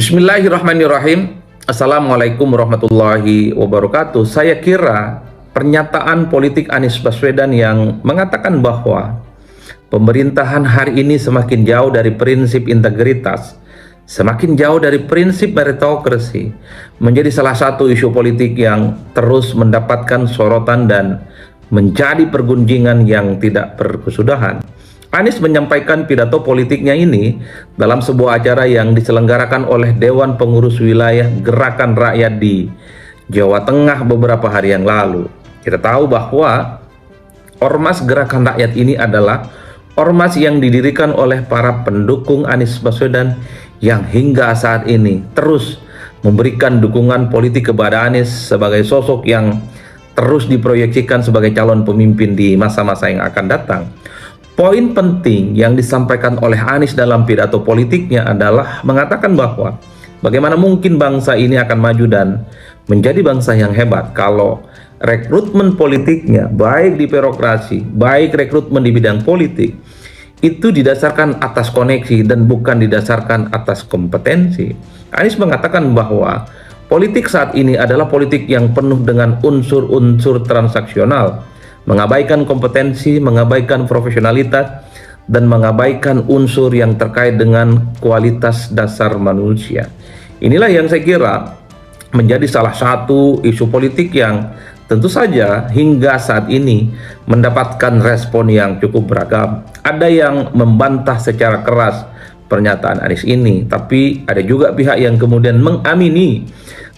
Bismillahirrahmanirrahim. Assalamualaikum warahmatullahi wabarakatuh. Saya kira pernyataan politik Anies Baswedan yang mengatakan bahwa pemerintahan hari ini semakin jauh dari prinsip integritas, semakin jauh dari prinsip meritokrasi, menjadi salah satu isu politik yang terus mendapatkan sorotan dan menjadi pergunjingan yang tidak berkesudahan. Anies menyampaikan pidato politiknya ini dalam sebuah acara yang diselenggarakan oleh Dewan Pengurus Wilayah Gerakan Rakyat di Jawa Tengah beberapa hari yang lalu. Kita tahu bahwa Ormas Gerakan Rakyat ini adalah ormas yang didirikan oleh para pendukung Anies Baswedan yang hingga saat ini terus memberikan dukungan politik kepada Anies sebagai sosok yang terus diproyeksikan sebagai calon pemimpin di masa-masa yang akan datang. Poin penting yang disampaikan oleh Anies dalam pidato politiknya adalah mengatakan bahwa bagaimana mungkin bangsa ini akan maju dan menjadi bangsa yang hebat kalau rekrutmen politiknya, baik di birokrasi, baik rekrutmen di bidang politik, itu didasarkan atas koneksi dan bukan didasarkan atas kompetensi. Anies mengatakan bahwa politik saat ini adalah politik yang penuh dengan unsur-unsur transaksional, mengabaikan kompetensi, mengabaikan profesionalitas, dan mengabaikan unsur yang terkait dengan kualitas dasar manusia. Inilah yang saya kira menjadi salah satu isu politik yang tentu saja hingga saat ini mendapatkan respon yang cukup beragam. Ada yang membantah secara keras pernyataan Anies ini, tapi ada juga pihak yang kemudian mengamini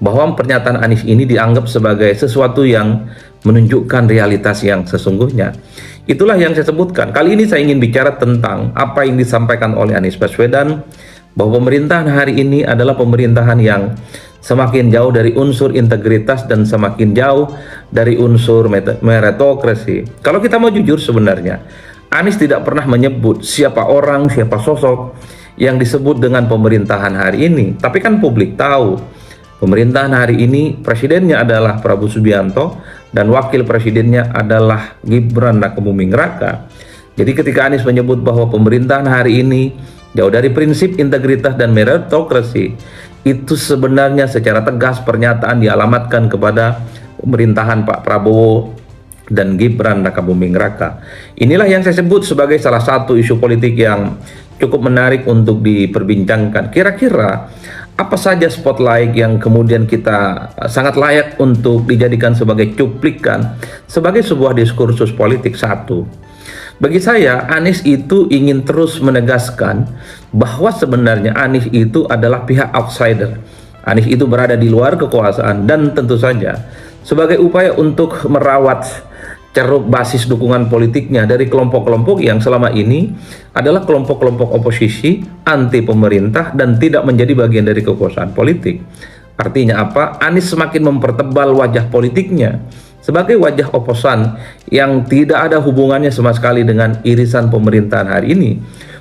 bahwa pernyataan Anies ini dianggap sebagai sesuatu yang menunjukkan realitas yang sesungguhnya. Itulah yang saya sebutkan. Kali ini saya ingin bicara tentang apa yang disampaikan oleh Anies Baswedan, bahwa pemerintahan hari ini adalah pemerintahan yang semakin jauh dari unsur integritas dan semakin jauh dari unsur meritokrasi. Kalau kita mau jujur, sebenarnya Anies tidak pernah menyebut siapa orang, siapa sosok yang disebut dengan pemerintahan hari ini. Tapi kan publik tahu pemerintahan hari ini presidennya adalah Prabowo Subianto dan wakil presidennya adalah Gibran Rakebuming Raka. Jadi ketika Anies menyebut bahwa pemerintahan hari ini jauh dari prinsip integritas dan meritokrasi, itu sebenarnya secara tegas pernyataan dialamatkan kepada pemerintahan Pak Prabowo dan Gibran Rakebuming Raka. Inilah yang saya sebut sebagai salah satu isu politik yang cukup menarik untuk diperbincangkan. Kira-kira apa saja spotlight yang kemudian kita sangat layak untuk dijadikan sebagai cuplikan, sebagai sebuah diskursus politik? Satu, bagi saya Anies itu ingin terus menegaskan bahwa sebenarnya Anies itu adalah pihak outsider. Anies itu berada di luar kekuasaan dan tentu saja sebagai upaya untuk merawat ceruk basis dukungan politiknya dari kelompok-kelompok yang selama ini adalah kelompok-kelompok oposisi, anti pemerintah, dan tidak menjadi bagian dari kekuasaan politik. Artinya apa? Anies semakin mempertebal wajah politiknya sebagai wajah oposan yang tidak ada hubungannya sama sekali dengan irisan pemerintahan hari ini.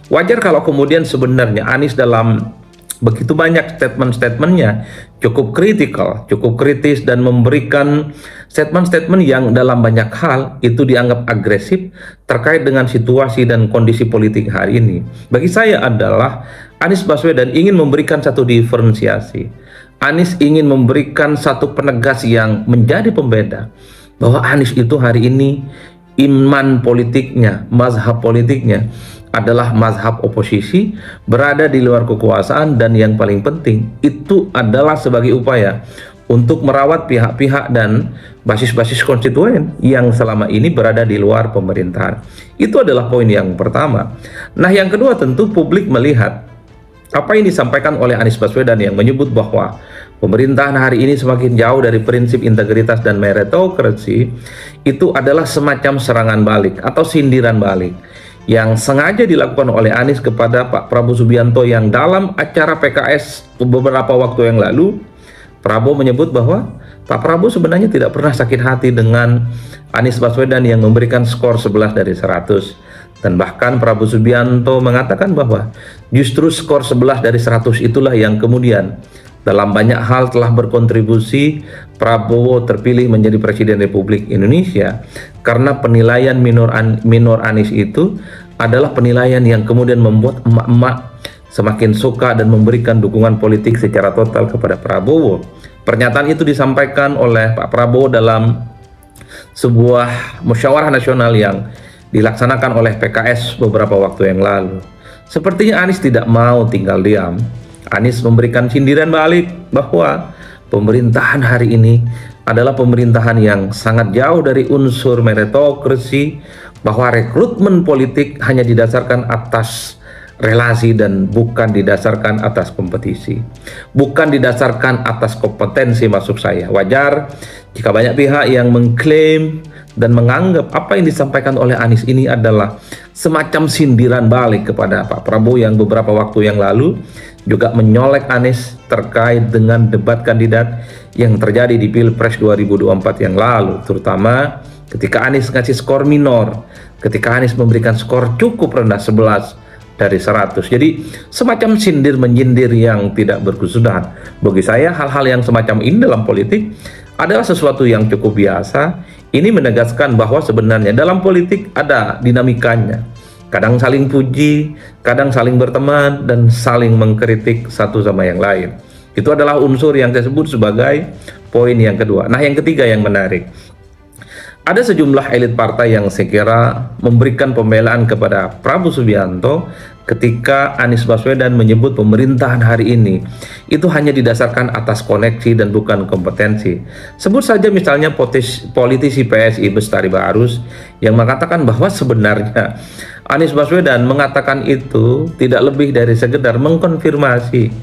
Wajar kalau kemudian sebenarnya Anies dalam begitu banyak statement-statementnya cukup kritikal, cukup kritis, dan memberikan statement-statement yang dalam banyak hal itu dianggap agresif terkait dengan situasi dan kondisi politik hari ini. Bagi saya adalah Anies Baswedan ingin memberikan satu diferensiasi. Anies ingin memberikan satu penegas yang menjadi pembeda bahwa Anies itu hari ini iman politiknya, mazhab politiknya adalah mazhab oposisi, berada di luar kekuasaan, dan yang paling penting itu adalah sebagai upaya untuk merawat pihak-pihak dan basis-basis konstituen yang selama ini berada di luar pemerintahan. Itu adalah poin yang pertama. Nah, yang kedua tentu publik melihat apa yang disampaikan oleh Anies Baswedan yang menyebut bahwa pemerintahan hari ini semakin jauh dari prinsip integritas dan meritokrasi, itu adalah semacam serangan balik atau sindiran balik yang sengaja dilakukan oleh Anies kepada Pak Prabowo Subianto, yang dalam acara PKS beberapa waktu yang lalu Prabowo menyebut bahwa Pak Prabowo sebenarnya tidak pernah sakit hati dengan Anies Baswedan yang memberikan skor 11 dari 100. Dan bahkan Prabowo Subianto mengatakan bahwa justru skor 11 dari 100 itulah yang kemudian dalam banyak hal telah berkontribusi Prabowo terpilih menjadi Presiden Republik Indonesia, karena penilaian minor Anies itu adalah penilaian yang kemudian membuat emak-emak semakin suka dan memberikan dukungan politik secara total kepada Prabowo. Pernyataan itu disampaikan oleh Pak Prabowo dalam sebuah musyawarah nasional yang dilaksanakan oleh PKS beberapa waktu yang lalu. Sepertinya Anies tidak mau tinggal diam. Anies memberikan sindiran balik bahwa pemerintahan hari ini adalah pemerintahan yang sangat jauh dari unsur meritokrasi, bahwa rekrutmen politik hanya didasarkan atas relasi dan bukan didasarkan atas kompetisi, bukan didasarkan atas kompetensi. Maksud saya, wajar jika banyak pihak yang mengklaim dan menganggap apa yang disampaikan oleh Anies ini adalah semacam sindiran balik kepada Pak Prabowo yang beberapa waktu yang lalu juga menyolek Anies terkait dengan debat kandidat yang terjadi di Pilpres 2024 yang lalu, terutama ketika Anies ngasih skor minor, ketika Anies memberikan skor cukup rendah 11 dari 100. Jadi semacam sindir menyindir yang tidak berkesudahan. Bagi saya hal-hal yang semacam ini dalam politik adalah sesuatu yang cukup biasa. Ini menegaskan bahwa sebenarnya dalam politik ada dinamikanya. Kadang saling puji, kadang saling berteman, dan saling mengkritik satu sama yang lain. Itu adalah unsur yang saya sebut sebagai poin yang kedua. Nah, yang ketiga yang menarik. Ada sejumlah elit partai yang saya kira memberikan pembelaan kepada Prabowo Subianto ketika Anies Baswedan menyebut pemerintahan hari ini itu hanya didasarkan atas koneksi dan bukan kompetensi. Sebut saja misalnya politisi PSI Bestari Barus yang mengatakan bahwa sebenarnya Anies Baswedan mengatakan itu tidak lebih dari sekedar mengkonfirmasi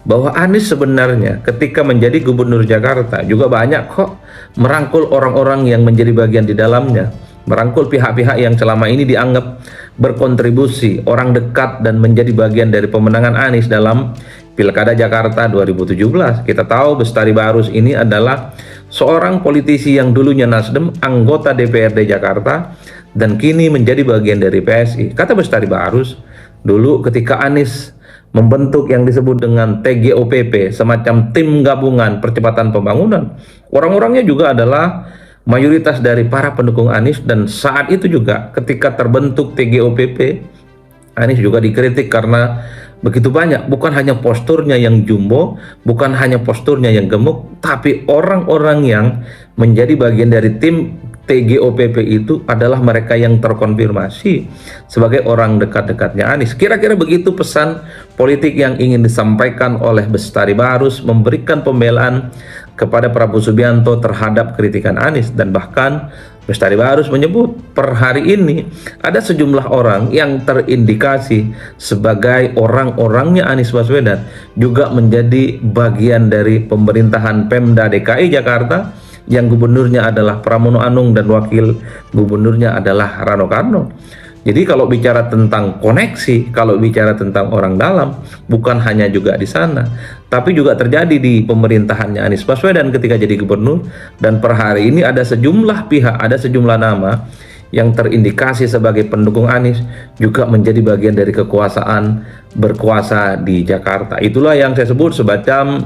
bahwa Anies sebenarnya ketika menjadi gubernur Jakarta juga banyak kok merangkul orang-orang yang menjadi bagian di dalamnya, merangkul pihak-pihak yang selama ini dianggap berkontribusi, orang dekat dan menjadi bagian dari pemenangan Anies dalam Pilkada Jakarta 2017. Kita tahu Bestari Barus ini adalah seorang politisi yang dulunya Nasdem, anggota DPRD Jakarta, dan kini menjadi bagian dari PSI. Kata Bestari Barus, dulu ketika Anies membentuk yang disebut dengan TGOPP, semacam tim gabungan percepatan pembangunan, orang-orangnya juga adalah mayoritas dari para pendukung Anies. Dan saat itu juga ketika terbentuk TGOPP, Anies juga dikritik karena begitu banyak, bukan hanya posturnya yang jumbo, bukan hanya posturnya yang gemuk, tapi orang-orang yang menjadi bagian dari tim TGOPP itu adalah mereka yang terkonfirmasi sebagai orang dekat-dekatnya Anies. Kira-kira begitu pesan politik yang ingin disampaikan oleh Bestari Barus, memberikan pembelaan kepada Prabowo Subianto terhadap kritikan Anies. Dan bahkan Bestari Barus menyebut per hari ini ada sejumlah orang yang terindikasi sebagai orang-orangnya Anies Baswedan juga menjadi bagian dari pemerintahan Pemda DKI Jakarta yang gubernurnya adalah Pramono Anung dan wakil gubernurnya adalah Rano Karno. Jadi kalau bicara tentang koneksi, kalau bicara tentang orang dalam, bukan hanya juga di sana, tapi juga terjadi di pemerintahannya Anies Baswedan ketika jadi gubernur. Dan per hari ini ada sejumlah pihak, ada sejumlah nama yang terindikasi sebagai pendukung Anies juga menjadi bagian dari kekuasaan berkuasa di Jakarta. Itulah yang saya sebut semacam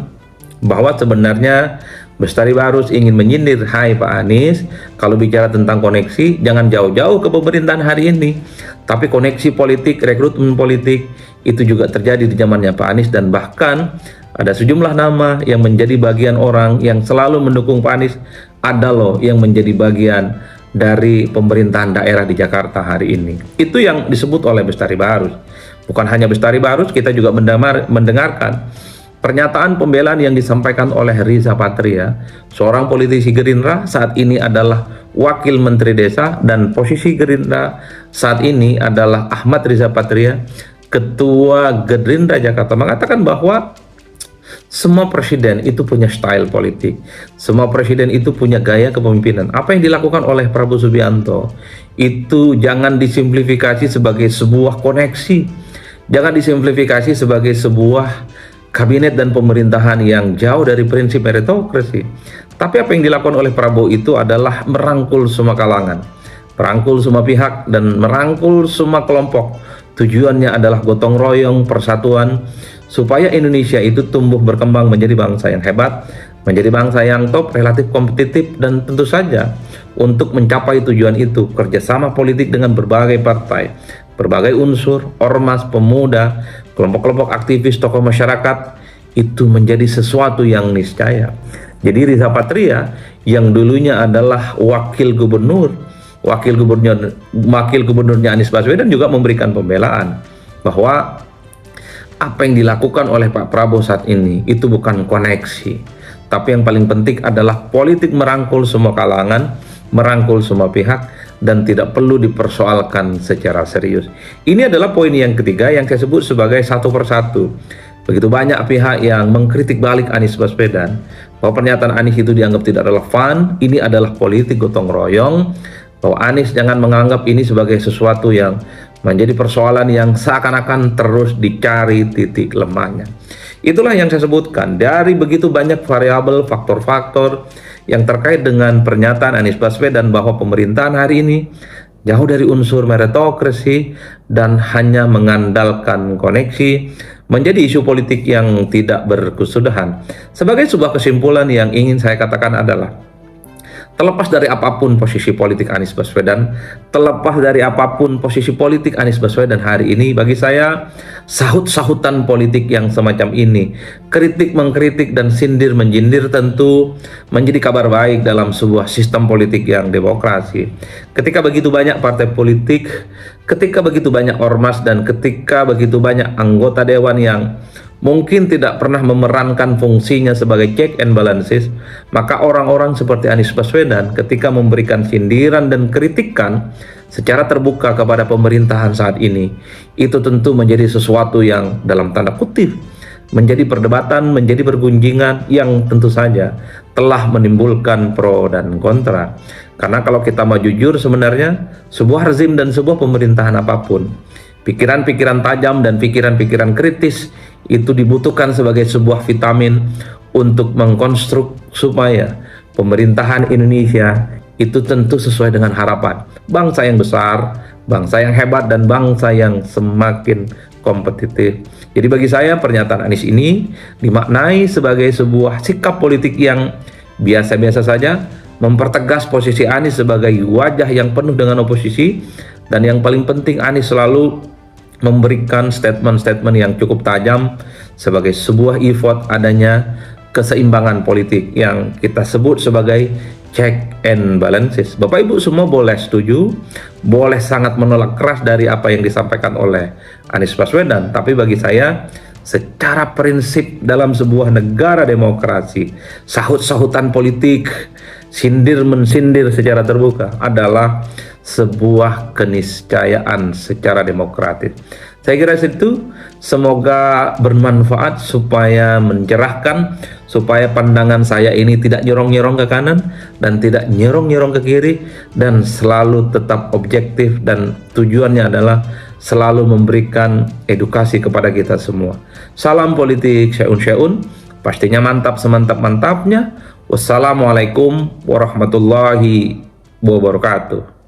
bahwa sebenarnya Bestari Barus ingin menyindir, hai Pak Anies, kalau bicara tentang koneksi, jangan jauh-jauh ke pemerintahan hari ini. Tapi koneksi politik, rekrutmen politik, itu juga terjadi di zamannya Pak Anies. Dan bahkan ada sejumlah nama yang menjadi bagian orang yang selalu mendukung Pak Anies, ada loh yang menjadi bagian dari pemerintahan daerah di Jakarta hari ini. Itu yang disebut oleh Bestari Barus. Bukan hanya Bestari Barus, kita juga mendengarkan pernyataan pembelaan yang disampaikan oleh Riza Patria, seorang politisi Gerindra, saat ini adalah wakil menteri desa, dan posisi Gerindra saat ini adalah Ahmad Riza Patria, ketua Gerindra Jakarta, mengatakan bahwa semua presiden itu punya style politik, semua presiden itu punya gaya kepemimpinan. Apa yang dilakukan oleh Prabowo Subianto itu jangan disimplifikasi sebagai sebuah koneksi, jangan disimplifikasi sebagai sebuah kabinet dan pemerintahan yang jauh dari prinsip meritokrasi. Tapi apa yang dilakukan oleh Prabowo itu adalah merangkul semua kalangan, merangkul semua pihak, dan merangkul semua kelompok. Tujuannya adalah gotong royong, persatuan, supaya Indonesia itu tumbuh berkembang menjadi bangsa yang hebat, menjadi bangsa yang top, relatif kompetitif. Dan tentu saja untuk mencapai tujuan itu, kerjasama politik dengan berbagai partai, berbagai unsur, ormas, pemuda, kelompok-kelompok aktivis, tokoh masyarakat itu menjadi sesuatu yang niscaya. Jadi Riza Patria yang dulunya adalah wakil gubernurnya Anies Baswedan juga memberikan pembelaan bahwa apa yang dilakukan oleh Pak Prabowo saat ini itu bukan koneksi, tapi yang paling penting adalah politik merangkul semua kalangan, merangkul semua pihak, dan tidak perlu dipersoalkan secara serius. Ini adalah poin yang ketiga yang saya sebut sebagai satu persatu. Begitu banyak pihak yang mengkritik balik Anies Baswedan, bahwa pernyataan Anies itu dianggap tidak relevan, ini adalah politik gotong royong, bahwa Anies jangan menganggap ini sebagai sesuatu yang menjadi persoalan yang seakan-akan terus dicari titik lemahnya. Itulah yang saya sebutkan, dari begitu banyak variabel, faktor-faktor yang terkait dengan pernyataan Anies Baswedan bahwa pemerintahan hari ini jauh dari unsur meritokrasi dan hanya mengandalkan koneksi, menjadi isu politik yang tidak berkesudahan. Sebagai sebuah kesimpulan yang ingin saya katakan adalah, terlepas dari apapun posisi politik Anies Baswedan, terlepas dari apapun posisi politik Anies Baswedan hari ini, bagi saya sahut-sahutan politik yang semacam ini, kritik mengkritik dan sindir menjindir tentu menjadi kabar baik dalam sebuah sistem politik yang demokrasi. Ketika begitu banyak partai politik, ketika begitu banyak ormas, dan ketika begitu banyak anggota dewan yang mungkin tidak pernah memerankan fungsinya sebagai check and balances, maka orang-orang seperti Anies Baswedan ketika memberikan sindiran dan kritikan secara terbuka kepada pemerintahan saat ini, itu tentu menjadi sesuatu yang dalam tanda kutip menjadi perdebatan, menjadi pergunjingan yang tentu saja telah menimbulkan pro dan kontra. Karena kalau kita mau jujur, sebenarnya sebuah rezim dan sebuah pemerintahan apapun, pikiran-pikiran tajam dan pikiran-pikiran kritis itu dibutuhkan sebagai sebuah vitamin untuk mengkonstruk supaya pemerintahan Indonesia itu tentu sesuai dengan harapan bangsa yang besar, bangsa yang hebat, dan bangsa yang semakin kompetitif. Jadi bagi saya pernyataan Anies ini dimaknai sebagai sebuah sikap politik yang biasa-biasa saja, mempertegas posisi Anies sebagai wajah yang penuh dengan oposisi, dan yang paling penting Anies selalu memberikan statement-statement yang cukup tajam sebagai sebuah effort adanya keseimbangan politik yang kita sebut sebagai check and balances. Bapak Ibu semua boleh setuju, boleh sangat menolak keras dari apa yang disampaikan oleh Anies Baswedan, tapi bagi saya secara prinsip dalam sebuah negara demokrasi, sahut-sahutan politik, sindir-mensindir secara terbuka adalah sebuah keniscayaan secara demokratis. Saya kira itu semoga bermanfaat, supaya mencerahkan, supaya pandangan saya ini tidak nyerong-nyerong ke kanan dan tidak nyerong-nyerong ke kiri, dan selalu tetap objektif, dan tujuannya adalah selalu memberikan edukasi kepada kita semua. Salam politik syaun-syaun, pastinya mantap semantap-mantapnya. Wassalamualaikum warahmatullahi wabarakatuh.